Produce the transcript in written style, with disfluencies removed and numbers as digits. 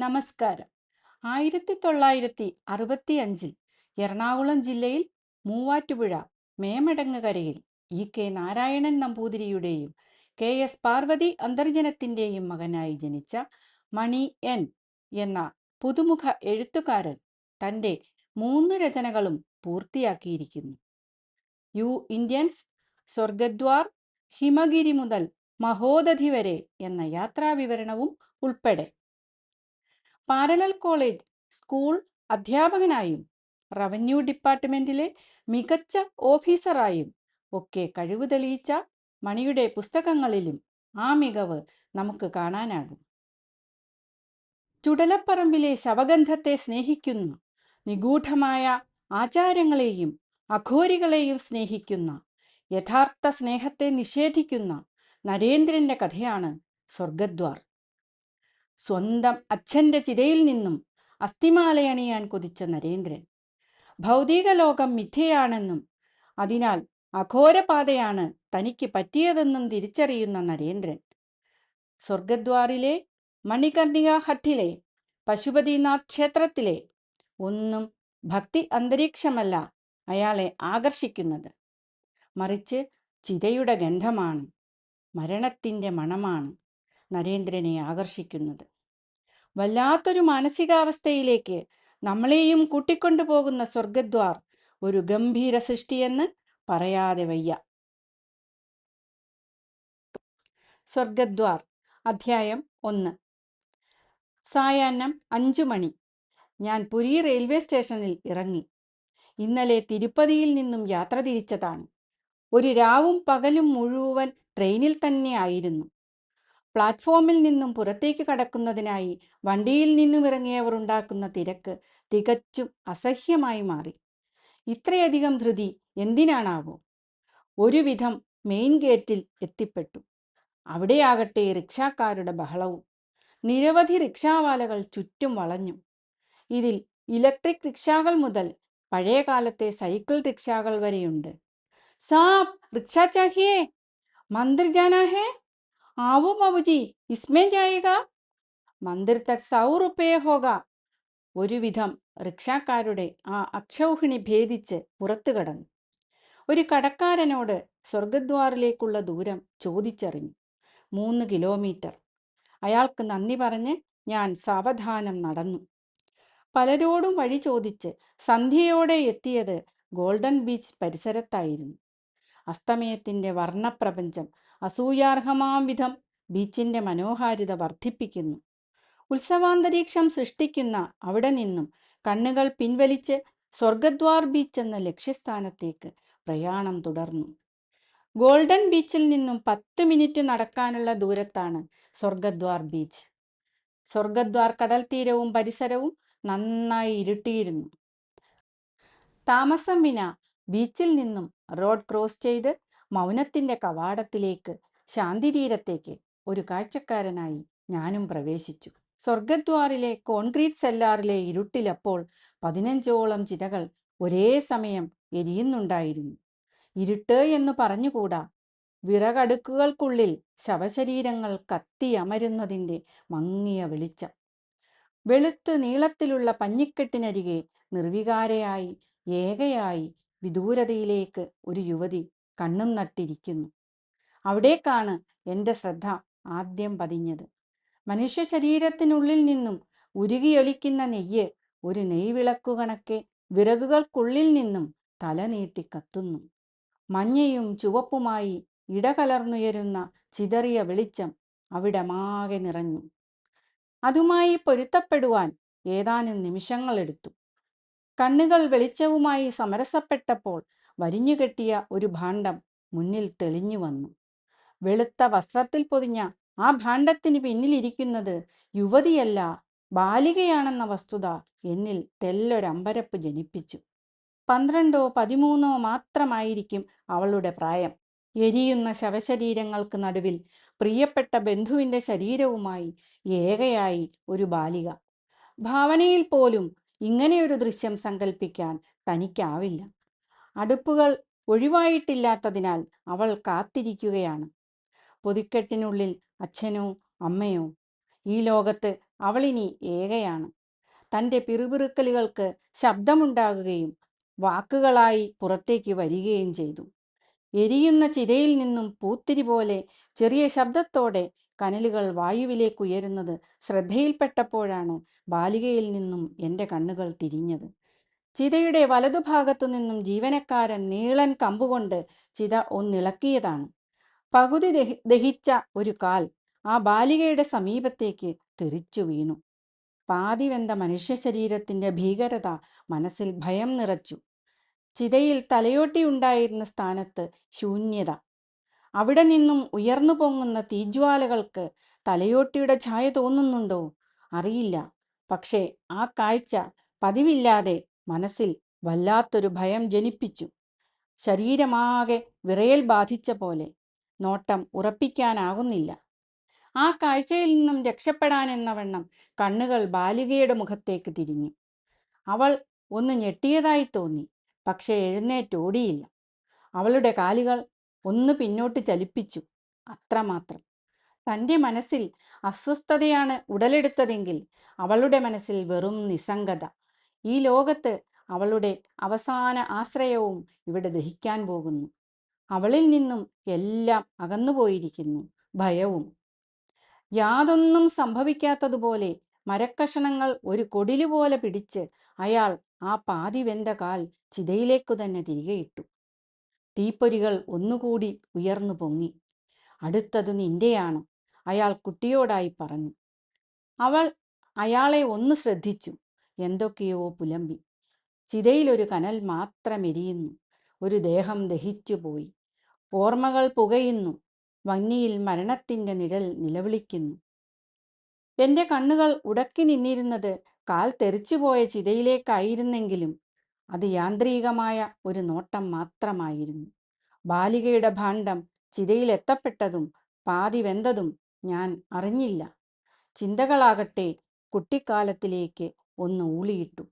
നമസ്കാരം. 1965 എറണാകുളം ജില്ലയിൽ Muvattupuzha മേമടങ്ങ് K Narayanan നമ്പൂതിരിയുടെയും KS Parvathi അന്തർജനത്തിൻ്റെയും മകനായി ജനിച്ച മണി N എന്ന പുതുമുഖ എഴുത്തുകാരൻ തൻ്റെ 3 രചനകളും പൂർത്തിയാക്കിയിരിക്കുന്നു. യു ഇന്ത്യൻസ്, സ്വർഗദ്വാർ, ഹിമഗിരി മുതൽ മഹോദധി വരെ എന്ന യാത്രാവിവരണവും ഉൾപ്പെടെ. പാരലൽ കോളേജ് സ്കൂൾ അധ്യാപകനായും റവന്യൂ ഡിപ്പാർട്ട്മെന്റിലെ മികച്ച ഓഫീസറായും ഒക്കെ കഴിവ് തെളിയിച്ച മണിയുടെ പുസ്തകങ്ങളിലും ആ മികവ് നമുക്ക് കാണാനാകും. ചുടലപ്പറമ്പിലെ ശവഗന്ധത്തെ സ്നേഹിക്കുന്ന, നിഗൂഢമായ ആചാരങ്ങളെയും അഘോരികളെയും സ്നേഹിക്കുന്ന, യഥാർത്ഥ സ്നേഹത്തെ നിഷേധിക്കുന്ന നരേന്ദ്രന്റെ കഥയാണ് സ്വർഗദ്വാർ. സ്വന്തം അച്ഛൻ്റെ ചിതയിൽ നിന്നും അസ്ഥിമാലയണിയാൻ കൊതിച്ച നരേന്ദ്രൻ, ഭൗതിക ലോകം മിഥ്യയാണെന്നും അതിനാൽ അഘോരപാതയാണ് തനിക്ക് പറ്റിയതെന്നും തിരിച്ചറിയുന്ന നരേന്ദ്രൻ, സ്വർഗദ്വാറിലെ മണികർണിക ഹട്ടിലെ പശുപതിനാഥ് ക്ഷേത്രത്തിലെ ഒന്നും ഭക്തി അന്തരീക്ഷമല്ല അയാളെ ആകർഷിക്കുന്നത്, മറിച്ച് ചിതയുടെ ഗന്ധമാണ്, മരണത്തിൻ്റെ മണമാണ് നരേന്ദ്രനെ ആകർഷിക്കുന്നത്. വല്ലാത്തൊരു മാനസികാവസ്ഥയിലേക്ക് നമ്മളെയും കൂട്ടിക്കൊണ്ടുപോകുന്ന സ്വർഗദ്വാർ ഒരു ഗംഭീര സൃഷ്ടിയെന്ന് പറയാതെ വയ്യ. സ്വർഗദ്വാർ അധ്യായം 1. സായാഹ്നം 5 മണി. ഞാൻ പുരി റെയിൽവേ സ്റ്റേഷനിൽ ഇറങ്ങി. ഇന്നലെ തിരുപ്പതിയിൽ നിന്നും യാത്ര തിരിച്ചതാണ്. ഒരു രാവും പകലും മുഴുവൻ ട്രെയിനിൽ തന്നെ ആയിരുന്നു. പ്ലാറ്റ്ഫോമിൽ നിന്നും പുറത്തേക്ക് കടക്കുന്നതിനായി വണ്ടിയിൽ നിന്നും ഇറങ്ങിയവർ ഉണ്ടാക്കുന്ന തിരക്ക് തികച്ചും അസഹ്യമായി മാറി. ഇത്രയധികം ധൃതി എന്തിനാണാവോ? ഒരുവിധം മെയിൻ ഗേറ്റിൽ എത്തിപ്പെട്ടു. അവിടെയാകട്ടെ റിക്ഷാക്കാരുടെ ബഹളവും. നിരവധി റിക്ഷാവാലകൾ ചുറ്റും വളഞ്ഞു. ഇതിൽ ഇലക്ട്രിക് റിക്ഷാകൾ മുതൽ പഴയകാലത്തെ സൈക്കിൾ റിക്ഷാകൾ വരെയുണ്ട്. സാബ് റിക്ഷാ ചാഹിയേ, മന്ദിർ ജാനാ ഹേ, ആവോ ബാബുജി ഇസ്മേ ജായേഗാ, മന്ദിർ തക് 100 റുപ്പയെ ഹോഗാ. ഒരുവിധം റിക്ഷാക്കാരുടെ ആ അക്ഷൗഹിണി ഭേദിച്ച് പുറത്തു കടന്നു. ഒരു കടക്കാരനോട് സ്വർഗദ്വാറിലേക്കുള്ള ദൂരം ചോദിച്ചറിഞ്ഞു. 3 കിലോമീറ്റർ. അയാൾക്ക് നന്ദി പറഞ്ഞ് ഞാൻ സാവധാനം നടന്നു. പലരോടും വഴി ചോദിച്ച് സന്ധ്യയോടെ എത്തിയത് ഗോൾഡൻ ബീച്ച് പരിസരത്തായിരുന്നു. അസ്തമയത്തിൻ്റെ വർണ്ണപ്രപഞ്ചം അസൂയാർഹമാം വിധം ബീച്ചിൻ്റെ മനോഹാരിത വർദ്ധിപ്പിക്കുന്നു. ഉത്സവാന്തരീക്ഷം സൃഷ്ടിക്കുന്ന അവിടെ നിന്നും കണ്ണുകൾ പിൻവലിച്ച് സ്വർഗദ്വാർ ബീച്ച് എന്ന ലക്ഷ്യസ്ഥാനത്തേക്ക് പ്രയാണം തുടർന്നു. ഗോൾഡൻ ബീച്ചിൽ നിന്നും 10 മിനിറ്റ് നടക്കാനുള്ള ദൂരത്താണ് സ്വർഗദ്വാർ ബീച്ച്. സ്വർഗദ്വാർ കടൽ തീരവും പരിസരവും നന്നായി ഇരുട്ടിയിരുന്നു. താമസം വിന ബീച്ചിൽ നിന്നും റോഡ് ക്രോസ് ചെയ്ത് മൗനത്തിൻ്റെ കവാടത്തിലേക്ക്, ശാന്തിതീരത്തേക്ക് ഒരു കാഴ്ചക്കാരനായി ഞാനും പ്രവേശിച്ചു. സ്വർഗദ്വാറിലെ കോൺക്രീറ്റ് സെല്ലാറിലെ ഇരുട്ടിലപ്പോൾ 15ഓളം ചിതകൾ ഒരേ സമയം എരിയുന്നുണ്ടായിരുന്നു. ഇരുട്ട് എന്ന് പറഞ്ഞുകൂടാ, വിറകടുക്കുകൾക്കുള്ളിൽ ശവശരീരങ്ങൾ കത്തിയമരുന്നതിൻ്റെ മങ്ങിയ വെളിച്ചം. വെളുത്തു നീളത്തിലുള്ള പഞ്ഞിക്കെട്ടിനരികെ നിർവികാരയായി ഏകയായി വിദൂരതയിലേക്ക് ഒരു യുവതി കണ്ണും നട്ടിരിക്കുന്നു. അവിടേക്കാണ് എൻ്റെ ശ്രദ്ധ ആദ്യം പതിഞ്ഞത്. മനുഷ്യ ശരീരത്തിനുള്ളിൽ നിന്നും ഉരുകിയൊലിക്കുന്ന നെയ്യ് ഒരു നെയ്വിളക്കു കണക്കെ വിറകുകൾക്കുള്ളിൽ നിന്നും തല നീട്ടി കത്തുന്നു. മഞ്ഞയും ചുവപ്പുമായി ഇടകലർന്നുയരുന്ന ചിതറിയ വെളിച്ചം അവിടമാകെ നിറഞ്ഞു. അതുമായി പൊരുത്തപ്പെടുവാൻ ഏതാനും നിമിഷങ്ങളെടുത്തു. കണ്ണുകൾ വെളിച്ചവുമായി സമരസപ്പെട്ടപ്പോൾ വരിഞ്ഞുകെട്ടിയ ഒരു ഭാണ്ഡം മുന്നിൽ തെളിഞ്ഞു വന്നു. വെളുത്ത വസ്ത്രത്തിൽ പൊതിഞ്ഞ ആ ഭാണ്ഡത്തിന് പിന്നിലിരിക്കുന്നത് യുവതിയല്ല, ബാലികയാണെന്ന വസ്തുത എന്നിൽ തെല്ലൊരമ്പരപ്പ് ജനിപ്പിച്ചു. 12ഓ 13ഓ മാത്രമായിരിക്കും അവളുടെ പ്രായം. എരിയുന്ന ശവശരീരങ്ങൾക്ക് നടുവിൽ പ്രിയപ്പെട്ട ബന്ധുവിൻ്റെ ശരീരവുമായി ഏകയായി ഒരു ബാലിക. ഭാവനയിൽ പോലും ഇങ്ങനെയൊരു ദൃശ്യം സങ്കല്പിക്കാൻ തനിക്കാവില്ല. അടുപ്പുകൾ ഒഴിവായിട്ടില്ലാത്തതിനാൽ അവൾ കാത്തിരിക്കുകയാണ്. പൊതിക്കെട്ടിനുള്ളിൽ അച്ഛനോ അമ്മയോ? ഈ ലോകത്ത് അവളിനി ഏകയാണ്. തൻ്റെ പിറുപിറുക്കലുകൾക്ക് ശബ്ദമുണ്ടാകുകയും വാക്കുകളായി പുറത്തേക്ക് വരികയും ചെയ്തു. എരിയുന്ന ചിതയിൽ നിന്നും പൂത്തിരി പോലെ ചെറിയ ശബ്ദത്തോടെ കനലുകൾ വായുവിലേക്ക് ഉയരുന്നത് ശ്രദ്ധയിൽപ്പെട്ടപ്പോഴാണ് ബാലികയിൽ നിന്നും എൻ്റെ കണ്ണുകൾ തിരിഞ്ഞത്. ചിതയുടെ വലതുഭാഗത്തു നിന്നും ജീവനക്കാരൻ നീളൻ കമ്പുകൊണ്ട് ചിത ഒന്നിളക്കിയതാണ്. പകുതി ദഹിച്ച ഒരു കാൽ ആ ബാലികയുടെ സമീപത്തേക്ക് തെറിച്ചു വീണു. പാതി വെന്ത മനുഷ്യ ശരീരത്തിൻ്റെ ഭീകരത മനസ്സിൽ ഭയം നിറച്ചു. ചിതയിൽ തലയോട്ടിയുണ്ടായിരുന്ന സ്ഥാനത്ത് ശൂന്യത. അവിടെ നിന്നും ഉയർന്നു പൊങ്ങുന്ന തീജ്വാലകൾക്ക് തലയോട്ടിയുടെ ഛായ തോന്നുന്നുണ്ടോ അറിയില്ല. പക്ഷേ ആ കാഴ്ച പതിവില്ലാതെ മനസ്സിൽ വല്ലാത്തൊരു ഭയം ജനിപ്പിച്ചു. ശരീരമാകെ വിറയൽ ബാധിച്ച പോലെ. നോട്ടം ഉറപ്പിക്കാനാകുന്നില്ല. ആ കാഴ്ചയിൽ നിന്നും രക്ഷപ്പെടാനെന്നവണ്ണം കണ്ണുകൾ ബാലികയുടെ മുഖത്തേക്ക് തിരിഞ്ഞു. അവൾ ഒന്ന് ഞെട്ടിയതായി തോന്നി. പക്ഷേ എഴുന്നേറ്റോടിയില്ല. അവളുടെ കാലുകൾ ഒന്ന് പിന്നോട്ട് ചലിപ്പിച്ചു, അത്രമാത്രം. തൻ്റെ മനസ്സിൽ അസ്വസ്ഥതയാണ് ഉടലെടുത്തതെങ്കിൽ അവളുടെ മനസ്സിൽ വെറും നിസ്സംഗത. ഈ ലോകത്ത് അവളുടെ അവസാന ആശ്രയവും ഇവിടെ ദഹിക്കാൻ പോകുന്നു. അവളിൽ നിന്നും എല്ലാം അകന്നുപോയിരിക്കുന്നു, ഭയവും. യാതൊന്നും സംഭവിക്കാത്തതുപോലെ മരക്കഷണങ്ങൾ ഒരു കൊടിലുപോലെ പിടിച്ച് അയാൾ ആ പാതി വെന്ത കാൽ ചിതയിലേക്കു തന്നെ തിരികെ ഇട്ടു. തീപ്പൊരികൾ ഒന്നുകൂടി ഉയർന്നു പൊങ്ങി. അടുത്തത് നിന്റെയാണ്, അയാൾ കുട്ടിയോടായി പറഞ്ഞു. അവൾ അയാളെ ഒന്ന് ശ്രദ്ധിച്ചു. എന്തൊക്കെയോ പുലമ്പി. ചിതയിലൊരു കനൽ മാത്രം എരിയുന്നു. ഒരു ദേഹം ദഹിച്ചുപോയി. ഓർമ്മകൾ പുകയുന്നു. വന്നിയിൽ മരണത്തിൻ്റെ നിഴൽ നിലവിളിക്കുന്നു. എൻ്റെ കണ്ണുകൾ ഉടക്കി നിന്നിരുന്നത് കാൽ തെറിച്ചുപോയ ചിതയിലേക്കായിരുന്നെങ്കിലും അത് യാന്ത്രികമായ ഒരു നോട്ടം മാത്രമായിരുന്നു. ബാലികയുടെ ഭാണ്ഡം ചിതയിലെത്തപ്പെട്ടതും പാതി വെന്തതും ഞാൻ അറിഞ്ഞില്ല. ചിന്തകളാകട്ടെ കുട്ടിക്കാലത്തിലേക്ക് ഒന്ന് ഊളിയിട്ടു.